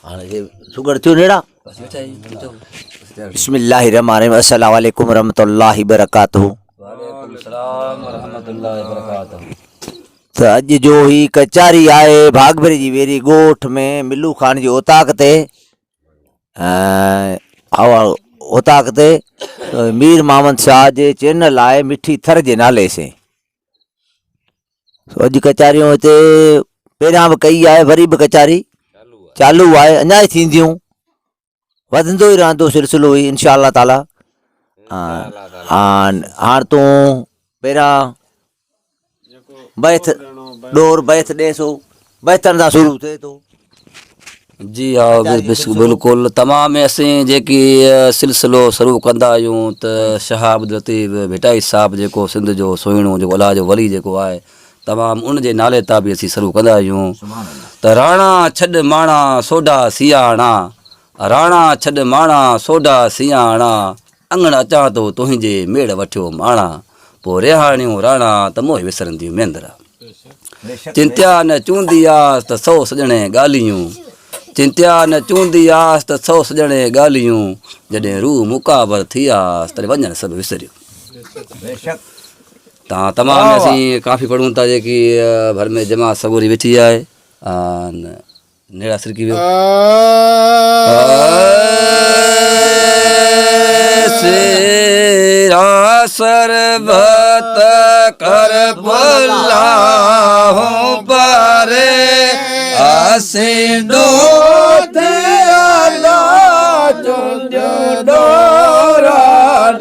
Sugar थियो नेड़ा बिस्मिल्लाहिर्रहमानिर्रहीम अस्सलामु अलैकुम रहमतुल्लाहि बरकातहू। त अॼु जो ही कचारी आहे भागभरी जी वेरी ॻोठ में मिलू खान जी ओताक ते ओताक ते मीर मोहम्मद शाह जे चैनल आहे मिठी थर जे नाले से। अॼु कचारियूं हिते पहिरियां बि कई आहे, वरी बि कचारी चालू आहे, अञा ई थींदियूं, वधंदो ई रहंदो सिलसिलो ई इंशा अल्लाह ताला। हाणे तूं पहिरियां बैथ डोर बैथ ॾेसो, बैथनि सां शुरू थिए थो। जी हाँ बिल्कुलु तमामु असीं जेकी सिलसिलो शुरू कंदा आहियूं त शहाब अब्दुल लतीफ़ भिटाई साहिबु जेको सिंध जो सुहिणो जेको अलाह जो वली जेको आहे तमामु उन जे नाले तां बि असीं शुरू कंदा आहियूं। त राणा छॾ माणा सोढा सियाणा, राणा छॾ माणा सोढा सियाणा, अंगण अचां थो तुंहिंजे मेड़ वठियो माणा, पोइ रिहाणियूं राणा त मोहि विसरंदियूं मेंदरा। चिंत्या न चूंदी आस त सौ सॼणे ॻाल्हियूं, चिंत्या न चूंदी आस त सौ सॼणे ॻाल्हियूं, जॾहिं रूह मुकाबर थी आस तॾहिं वञण सभु विसरियूं। तव्हां तमामु असीं काफ़ी पढ़ूं था जेकी भर में जमा सगोरी वेठी आहे नेड़ा सिरकी वियो सेरा सरबत कर भला पारे आसीं डोथ आला डोरा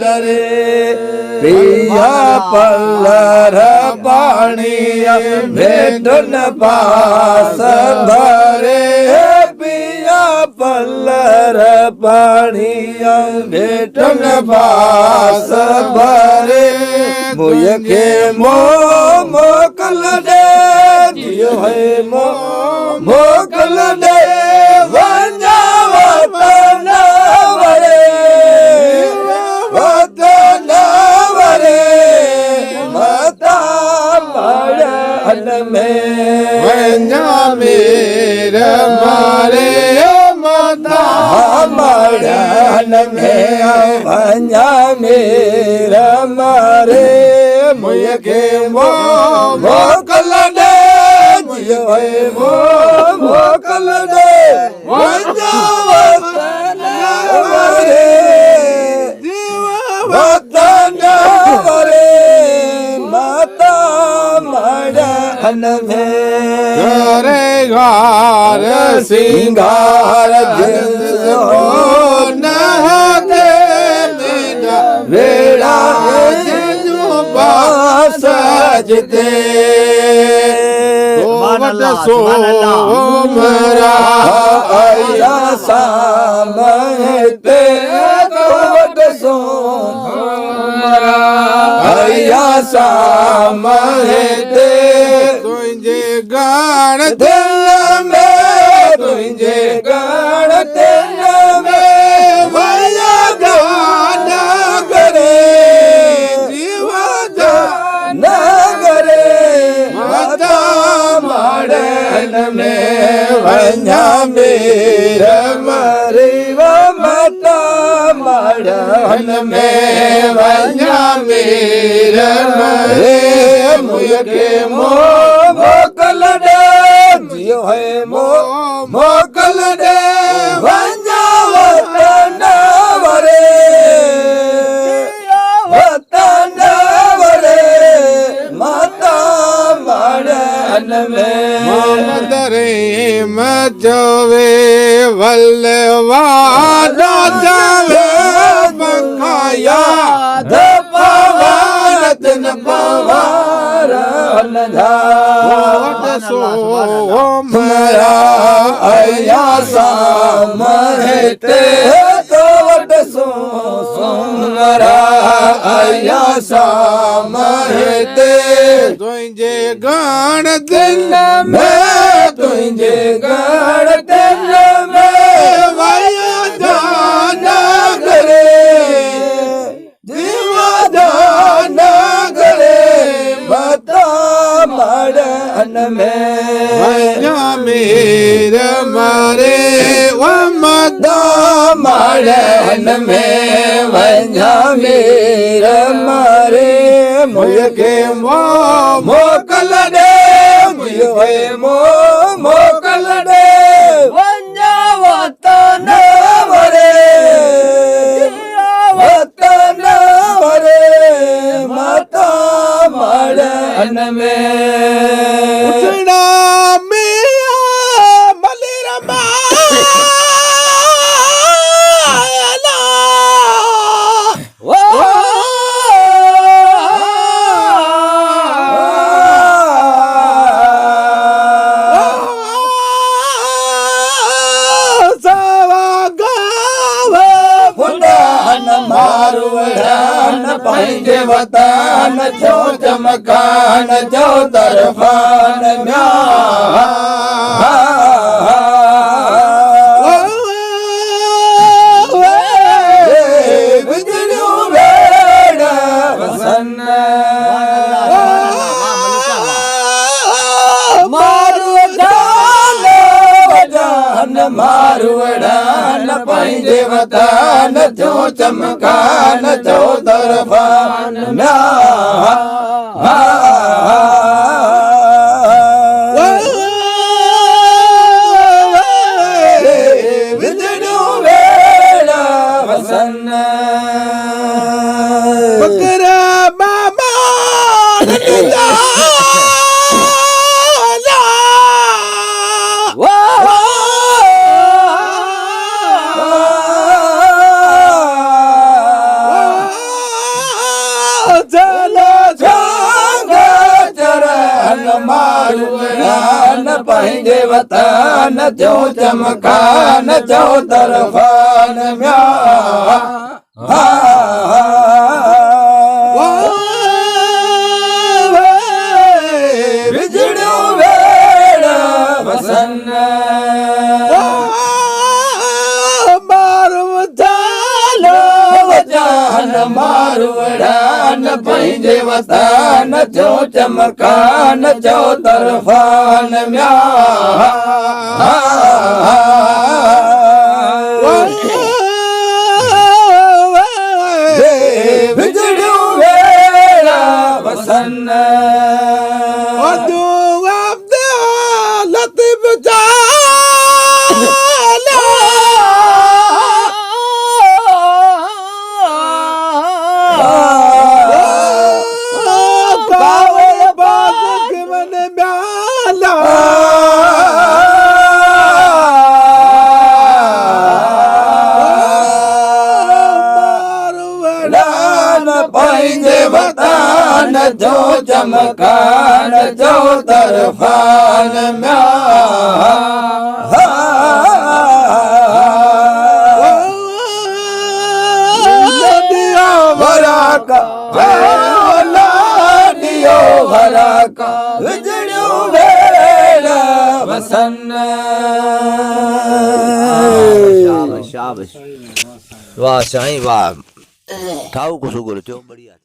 डरे पिया पलर पाणीअ भेटन पास भरे, पिया पलर पाणीअ भेटन पास भरे, मुंहिंजे खे मोकल ॾे जियो है मोकल ॾे वञा वतन वरे, वतन वरे मता मड़न में वञा मेर मारे, मता मड़न में वञा मेर मारे, मुंहिंजे खे मोकल ॾे जियो है मोकल ॾे वञा वतन वरे, वतन वरे माता मड़न में करे गार सिंगार न वेड़ा पास जिते सोमरा आया सामते सोमरा आया सामते, तुझे गान दिल में तुझे गान दिल में वया गाना करे जीवा जाना करे, माता मड़न में वञा मेर मरे, माता मड़न में वञा मेर मरे, मुंहिंजे खे मोकल ॾे जियो है मोकल ॾे वञा वतन वरे, वतन वरे माता मड़न में मोहम्मद रहीम चवे वलवा जावे मखाया धपवारत न पवार न सोमरा आया सामते तो वट सोमरा आया सामते, तुझे गान दिल में तुझे गान दिल में वया जाना करे जीवा जाना करे, बता मड़न में वञा मेर मारे माड़न में वञा मीर मारे मुझके मोकल दे मुझे मोकल दे वञा वतन वरे वतन वरे माता माड़न में उठना मिया मलिरमा पंहिंजे वतन जो चमकान जो तरफ़ान बिजलियूं वेड़ वसन मारू वॾान पंहिंजे वतन जो चमकान जो तरफ़ान बिजलियूं वेड़ वसन बकरा मामा पंहिंजे वतन जो चमकान जो तरफ़ान बिजलियूं वेड़ वसन मारू वॾान पंहिंजे वतन जो चमकान जो तरफ़ान बिजलियूं वेड़ वसन लतीफ़ पंहिंजे वतन जो चमकान जो तरफ़ान विजलियूं वेड़ वसन शाबाश शाबाश वाह साईं वाह ठाऊ को सुगुर थियो बढ़िया